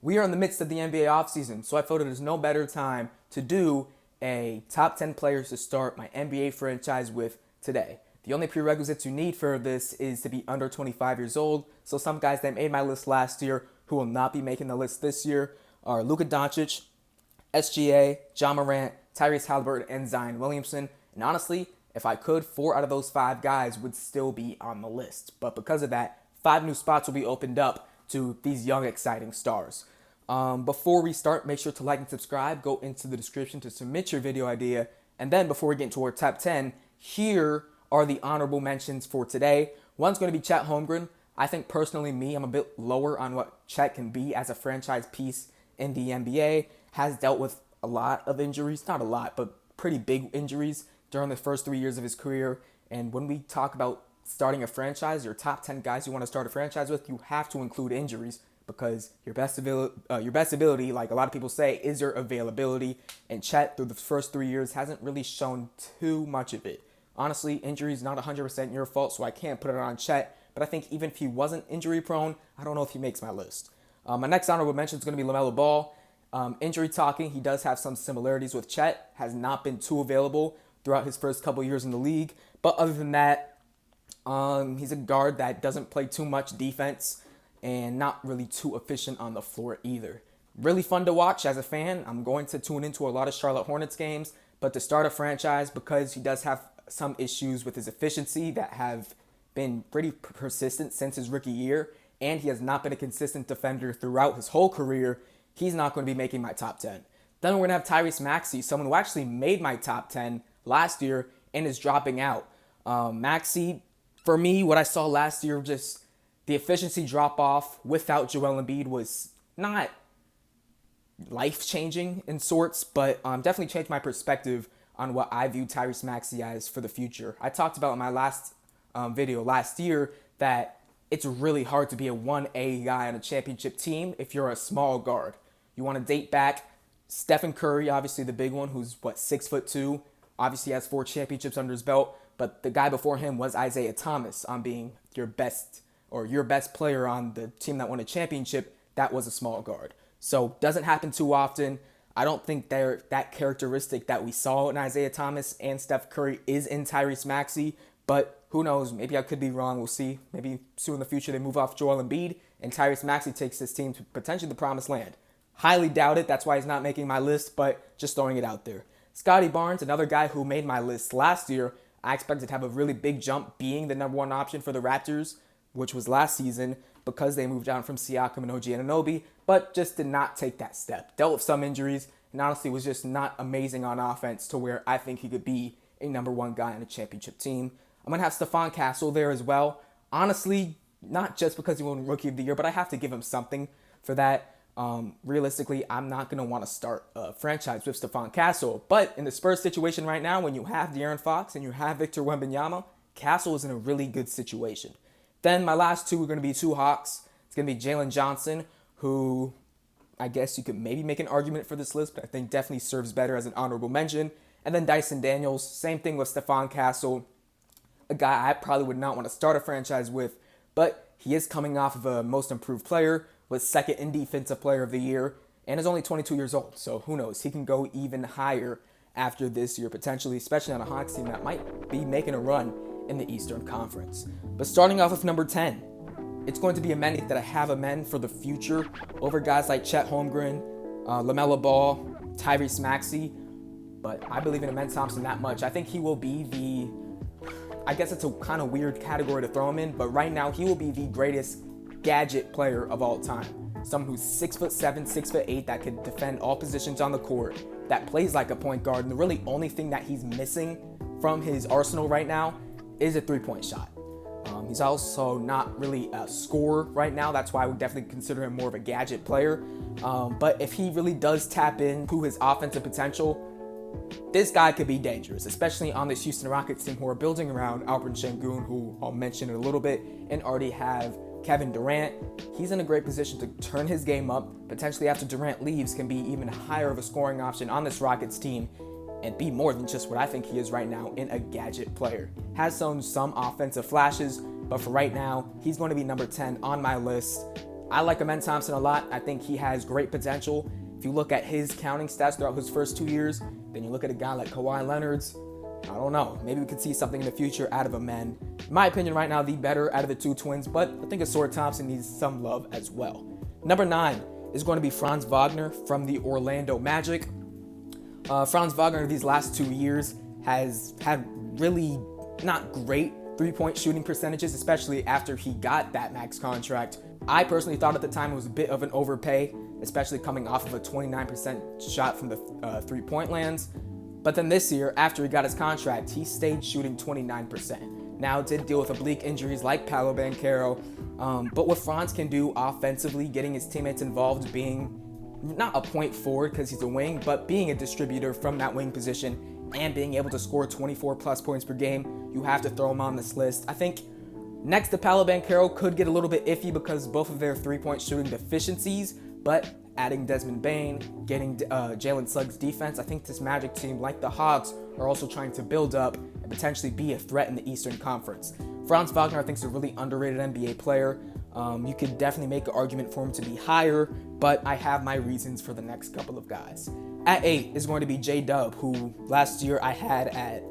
We are in the midst of the NBA offseason, so I felt it is no better time to do a top 10 players to start my NBA franchise with today. The only prerequisites you need for this is to be under 25 years old. So some guys that made my list last year who will not be making the list this year are Luka Doncic, SGA, Ja Morant, Tyrese Haliburton, and Zion Williamson. And honestly, if I could, 4 out of those 5 guys would still be on the list. But because of that, 5 new spots will be opened up to these young, exciting stars. Before we start, make sure to like and subscribe. Go into the description to submit your video idea. And then before we get into our top 10, here are the honorable mentions for today. One's going to be Chet Holmgren. I think personally, I'm a bit lower on what Chet can be as a franchise piece in the NBA. Has dealt with a lot of injuries, not a lot, but pretty big injuries during the first 3 years of his career. And when we talk about starting a franchise, your top 10 guys you want to start a franchise with, you have to include injuries because your best ability, like a lot of people say, is your availability. And Chet, through the first 3 years, hasn't really shown too much of it. Honestly, injury is not 100% your fault, so I can't put it on Chet. But I think even if he wasn't injury prone, I don't know if he makes my list. My next honorable mention is going to be LaMelo Ball. Injury talking, he does have some similarities with Chet, has not been too available throughout his first couple years in the league. But other than that, he's a guard that doesn't play too much defense and not really too efficient on the floor either. Really fun to watch as a fan. I'm going to tune into a lot of Charlotte Hornets games, but to start a franchise, because he does have some issues with his efficiency that have been pretty persistent since his rookie year, and he has not been a consistent defender throughout his whole career, he's not going to be making my top 10. Then we're going to have Tyrese Maxey, someone who actually made my top 10 last year and is dropping out. Maxey, for me, what I saw last year, just the efficiency drop off without Joel Embiid was not life-changing in sorts, but definitely changed my perspective on what I view Tyrese Maxey as for the future. I talked about in my last video last year that it's really hard to be a 1A guy on a championship team if you're a small guard. You want to date back Stephen Curry, obviously the big one, who's 6'2", obviously has 4 championships under his belt, but the guy before him was Isaiah Thomas on being your best player on the team that won a championship. That was a small guard. So doesn't happen too often. I don't think that characteristic that we saw in Isaiah Thomas and Steph Curry is in Tyrese Maxey, but who knows? Maybe I could be wrong. We'll see. Maybe soon in the future they move off Joel Embiid and Tyrese Maxey takes his team to potentially the promised land. Highly doubt it. That's why he's not making my list, but just throwing it out there. Scotty Barnes, another guy who made my list last year. I expected to have a really big jump being the number 1 option for the Raptors, which was last season because they moved on from Siakam and OG Anunoby, but just did not take that step. Dealt with some injuries and honestly was just not amazing on offense to where I think he could be a number 1 guy on a championship team. I'm going to have Stephon Castle there as well. Honestly, not just because he won Rookie of the Year, but I have to give him something for that. Realistically, I'm not going to want to start a franchise with Stephon Castle. But in the Spurs situation right now, when you have De'Aaron Fox and you have Victor Wembanyama, Castle is in a really good situation. Then my last 2 are going to be 2 Hawks. It's going to be Jalen Johnson, who I guess you could maybe make an argument for this list, but I think definitely serves better as an honorable mention. And then Dyson Daniels, same thing with Stephon Castle, a guy I probably would not want to start a franchise with, but he is coming off of a most improved player, was second in defensive player of the year, and is only 22 years old. So who knows? He can go even higher after this year, potentially, especially on a Hawks team that might be making a run in the Eastern Conference. But starting off with number 10, it's going to be a man that I have a man for the future over guys like Chet Holmgren, LaMelo Ball, Tyrese Maxey. But I believe in Amen Thompson that much. I think he will be I guess it's a kind of weird category to throw him in, but right now he will be the greatest gadget player of all time. Someone who's 6'7", 6'8", that can defend all positions on the court, that plays like a point guard, and the really only thing that he's missing from his arsenal right now is a 3-point shot. He's also not really a scorer right now. That's why I would definitely consider him more of a gadget player. But if he really does tap into his offensive potential, this guy could be dangerous, especially on this Houston Rockets team who are building around Alperen Sengun, who I'll mention in a little bit, and already have Kevin Durant. He's in a great position to turn his game up. Potentially after Durant leaves, can be even higher of a scoring option on this Rockets team and be more than just what I think he is right now in a gadget player. Has shown some offensive flashes, but for right now, he's going to be number 10 on my list. I like Amen Thompson a lot. I think he has great potential. If you look at his counting stats throughout his first 2 years, then you look at a guy like Kawhi Leonard's, I don't know. Maybe we could see something in the future out of Amen. In my opinion, right now, the better out of the two twins, but I think Ausar Thompson needs some love as well. Number 9 is going to be Franz Wagner from the Orlando Magic. Franz Wagner these last 2 years has had really not great three-point shooting percentages, especially after he got that max contract. I personally thought at the time it was a bit of an overpay, especially coming off of a 29% shot from the three-point lands. But then this year, after he got his contract, he stayed shooting 29%. Now, did deal with oblique injuries like Paolo Banchero, but what Franz can do offensively, getting his teammates involved, being not a point forward because he's a wing, but being a distributor from that wing position and being able to score 24 plus points per game, you have to throw him on this list. I think next to Paolo Banchero could get a little bit iffy because both of their three-point shooting deficiencies, but adding Desmond Bane, getting Jalen Suggs defense, I think this Magic team, like the Hawks, are also trying to build up and potentially be a threat in the Eastern Conference. Franz Wagner, I think, is a really underrated NBA player. You could definitely make an argument for him to be higher, but I have my reasons for the next couple of guys. At 8 is going to be J-Dub, who last year I had at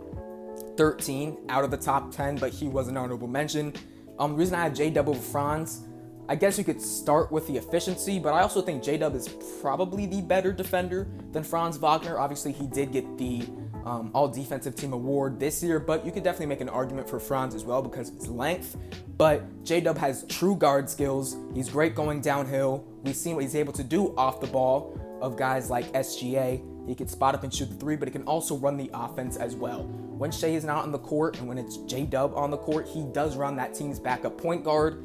13 out of the top 10, but he was an honorable mention. The reason I have J-Dub over Franz, I guess you could start with the efficiency, but I also think J-Dub is probably the better defender than Franz Wagner. Obviously, he did get the All-Defensive Team award this year, but you could definitely make an argument for Franz as well because of his length. But J-Dub has true guard skills. He's great going downhill. We've seen what he's able to do off the ball of guys like SGA. He can spot up and shoot the three, but he can also run the offense as well. When Shea is not on the court and when it's J-Dub on the court, he does run that team's backup point guard.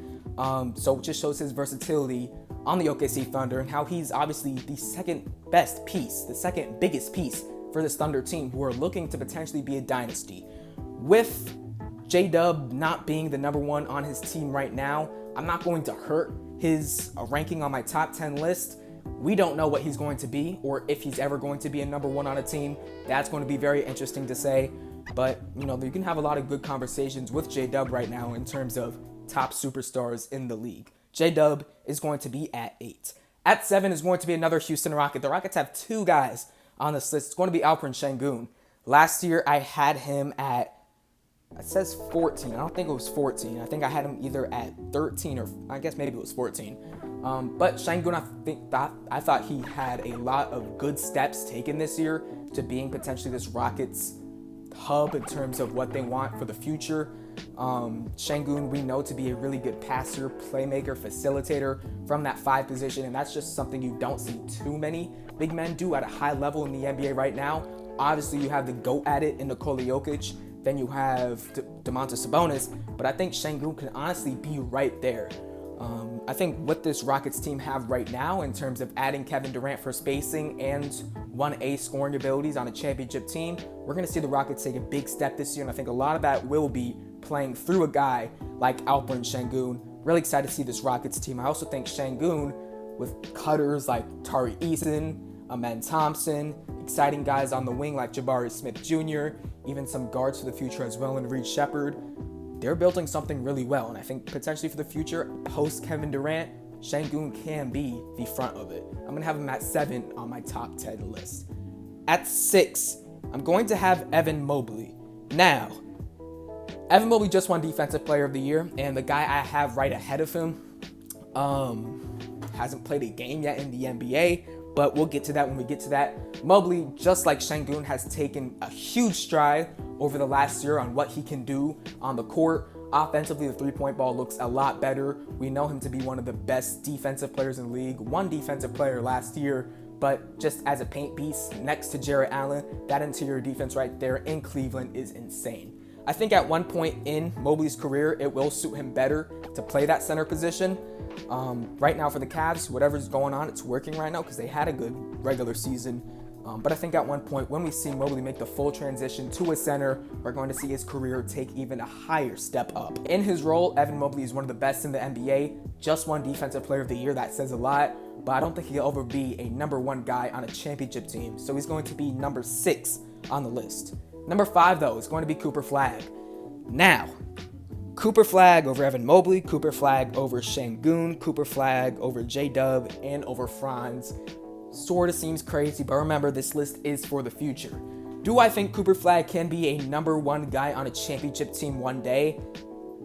So it just shows his versatility on the OKC Thunder and how he's obviously the second best piece, the second biggest piece for this Thunder team who are looking to potentially be a dynasty. With J-Dub not being the number one on his team right now, I'm not going to hurt his ranking on my top 10 list. We don't know what he's going to be or if he's ever going to be a number one on a team. That's going to be very interesting to say. But, you know, you can have a lot of good conversations with J-Dub right now in terms of top superstars in the league. J-Dub is going to be at 8. At 7 is going to be another Houston Rocket. The Rockets have 2 guys on this list. It's going to be Alperen Sengun. Last year, I had him at, it says 14. I don't think it was 14. I think I had him either at 13 or I guess maybe it was 14. But Sengun, I thought he had a lot of good steps taken this year to being potentially this Rockets hub in terms of what they want for the future. Sengun, we know to be a really good passer, playmaker, facilitator from that 5 position, and that's just something you don't see too many big men do at a high level in the NBA right now. Obviously, you have the GOAT at it in Nikola Jokic, then you have Domantas Sabonis, but I think Sengun can honestly be right there. I think what this Rockets team have right now in terms of adding Kevin Durant for spacing and 1A scoring abilities on a championship team, we're going to see the Rockets take a big step this year, and I think a lot of that will be playing through a guy like Alperen Sengun. Really excited to see this Rockets team. I also think Sengun, with cutters like Tari Eason, Amen Thompson, exciting guys on the wing like Jabari Smith Jr., even some guards for the future as well, and Reed Shepherd, they're building something really well. And I think potentially for the future, post Kevin Durant, Sengun can be the front of it. I'm going to have him at 7 on my top 10 list. At 6, I'm going to have Evan Mobley. Now, Evan Mobley just won Defensive Player of the Year, and the guy I have right ahead of him hasn't played a game yet in the NBA, but we'll get to that when we get to that. Mobley, just like Sengun, has taken a huge stride over the last year on what he can do on the court. Offensively, the three-point ball looks a lot better. We know him to be one of the best defensive players in the league, one defensive player last year, but just as a paint beast next to Jarrett Allen, that interior defense right there in Cleveland is insane. I think at one point in Mobley's career, it will suit him better to play that center position. Right now for the Cavs, whatever's going on, it's working right now because they had a good regular season. But I think at one point, when we see Mobley make the full transition to a center, we're going to see his career take even a higher step up. In his role, Evan Mobley is one of the best in the NBA, just won Defensive Player of the Year. That says a lot, but I don't think he'll ever be a number 1 guy on a championship team. So he's going to be number 6 on the list. Number 5, though, is going to be Cooper Flagg. Now, Cooper Flagg over Evan Mobley, Cooper Flagg over Şengün, Cooper Flagg over J-Dub, and over Franz. Sort of seems crazy, but remember, this list is for the future. Do I think Cooper Flagg can be a number one guy on a championship team one day?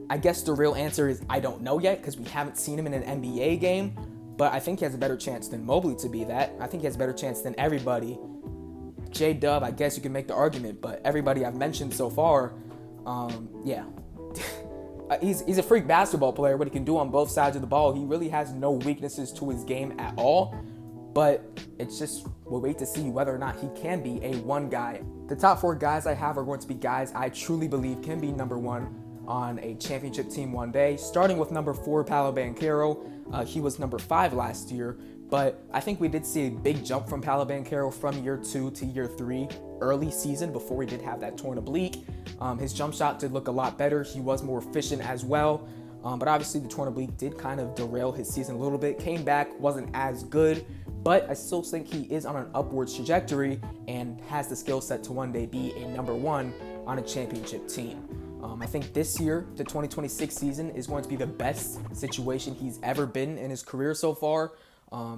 I guess the real answer is I don't know yet because we haven't seen him in an NBA game, but I think he has a better chance than Mobley to be that. I think he has a better chance than everybody. J-Dub, I guess you can make the argument, but everybody I've mentioned so far, yeah. He's a freak basketball player, what he can do on both sides of the ball. He really has no weaknesses to his game at all, but it's just, we'll wait to see whether or not he can be a one guy. The top 4 guys I have are going to be guys I truly believe can be number one on a championship team one day, starting with number 4, Paolo Banchero. He was number 5 last year, but I think we did see a big jump from Paolo Banchero from year 2 to year 3 early season before he did have that torn oblique. His jump shot did look a lot better. He was more efficient as well, but obviously the torn oblique did kind of derail his season a little bit. Came back, wasn't as good, but I still think he is on an upwards trajectory and has the skill set to one day be a number one on a championship team. I think this year, the 2026 season, is going to be the best situation he's ever been in his career so far.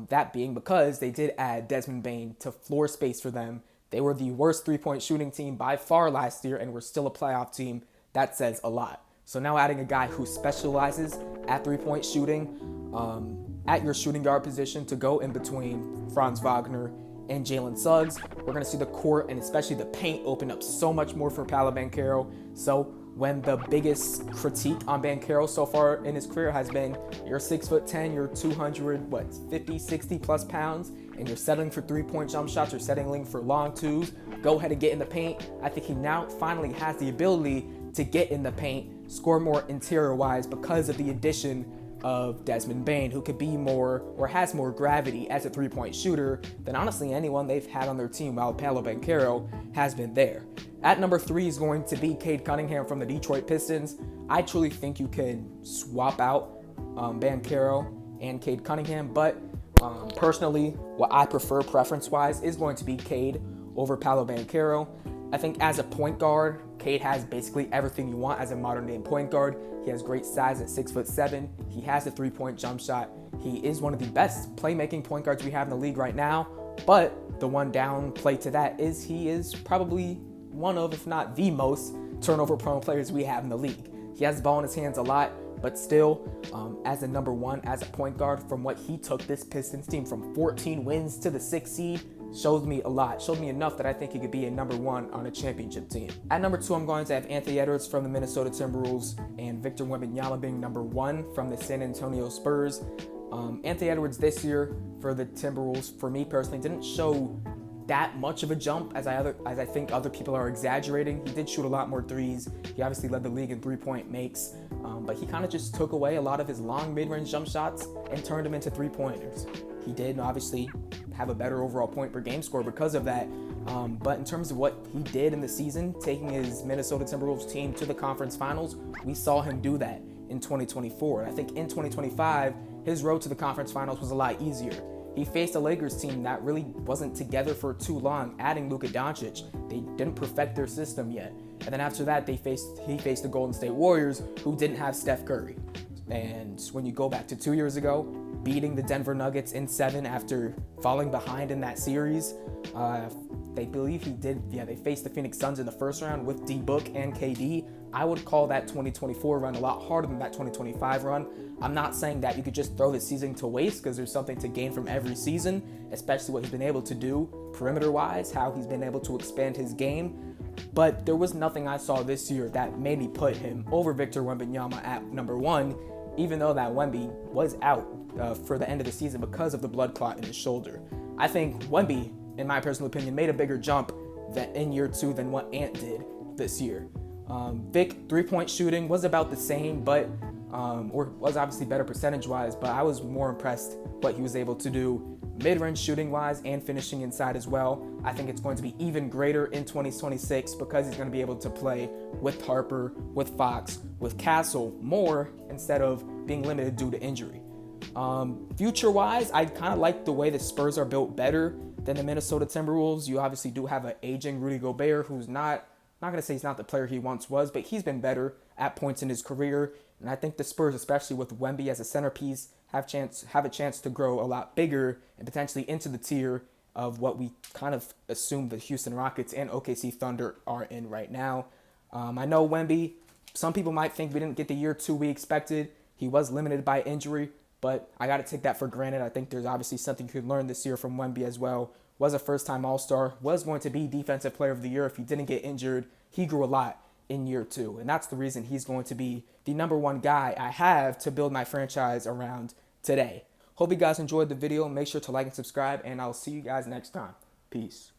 That being because they did add Desmond Bane to floor space for them. They were the worst three-point shooting team by far last year and were still a playoff team. That says a lot. So now adding a guy who specializes at three-point shooting at your shooting guard position to go in between Franz Wagner and Jalen Suggs, we're going to see the court and especially the paint open up so much more for Paolo Banchero. So when the biggest critique on Banchero so far in his career has been you're 6'10", you're 50, 60 plus pounds, and you're settling for three-point jump shots, you're settling for long twos, go ahead and get in the paint. I think he now finally has the ability to get in the paint, score more interior-wise because of the addition of Desmond Bane, who could be more or has more gravity as a three-point shooter than honestly anyone they've had on their team while Paolo Banchero has been there. At number 3 is going to be Cade Cunningham from the Detroit Pistons. I truly think you can swap out Banchero and Cade Cunningham, but personally, what I prefer preference-wise is going to be Cade over Paolo Banchero. I think as a point guard, Cade has basically everything you want as a modern-day point guard. He has great size at 6'7". He has a three-point jump shot. He is one of the best playmaking point guards we have in the league right now, but the one down play to that is he is probably one of, if not the most turnover-prone players we have in the league. He has the ball in his hands a lot, but still, as a number one, as a point guard, from what he took this Pistons team from 14 wins to the 6th seed, shows me a lot. Showed me enough that I think he could be a number one on a championship team. At number 2, I'm going to have Anthony Edwards from the Minnesota Timberwolves and Victor Wembanyama being number 1 from the San Antonio Spurs. Anthony Edwards this year for the Timberwolves, for me personally, didn't show that much of a jump as I think other people are exaggerating. He did shoot a lot more threes. He obviously led the league in three-point makes, but he kind of just took away a lot of his long mid-range jump shots and turned them into three-pointers. He did obviously have a better overall point per game score because of that, but in terms of what he did in the season, taking his Minnesota Timberwolves team to the conference finals, we saw him do that in 2024. And I think in 2025, his road to the conference finals was a lot easier. He faced a Lakers team that really wasn't together for too long, adding Luka Doncic. They didn't perfect their system yet. And then after that, he faced the Golden State Warriors, who didn't have Steph Curry. And when you go back to 2 years ago, beating the Denver Nuggets in 7 after falling behind in that series, they faced the Phoenix Suns in the first round with D-Book and KD. I would call that 2024 run a lot harder than that 2025 run. I'm not saying that you could just throw the season to waste because there's something to gain from every season, especially what he's been able to do perimeter-wise, how he's been able to expand his game. But there was nothing I saw this year that made me put him over Victor Wembanyama at number 1, even though that Wemby was out for the end of the season because of the blood clot in his shoulder. I think Wemby, in my personal opinion, made a bigger jump in year 2 than what Ant did this year. Vic, three-point shooting was about the same, but or was obviously better percentage-wise, but I was more impressed what he was able to do mid-range shooting-wise and finishing inside as well. I think it's going to be even greater in 2026 because he's going to be able to play with Harper, with Fox, with Castle more instead of being limited due to injury. Future-wise, I kind of like the way the Spurs are built better than the Minnesota Timberwolves. You obviously do have an aging Rudy Gobert who's not not going to say he's not the player he once was, but he's been better at points in his career. And I think the Spurs, especially with Wemby as a centerpiece, have a chance to grow a lot bigger and potentially into the tier of what we kind of assume the Houston Rockets and OKC Thunder are in right now. I know Wemby, some people might think we didn't get the year 2 we expected. He was limited by injury, but I got to take that for granted. I think there's obviously something you could learn this year from Wemby as well. Was a first-time All-Star, was going to be Defensive Player of the Year if he didn't get injured. He grew a lot in year 2, and that's the reason he's going to be the number one guy I have to build my franchise around today. Hope you guys enjoyed the video. Make sure to like and subscribe, and I'll see you guys next time. Peace.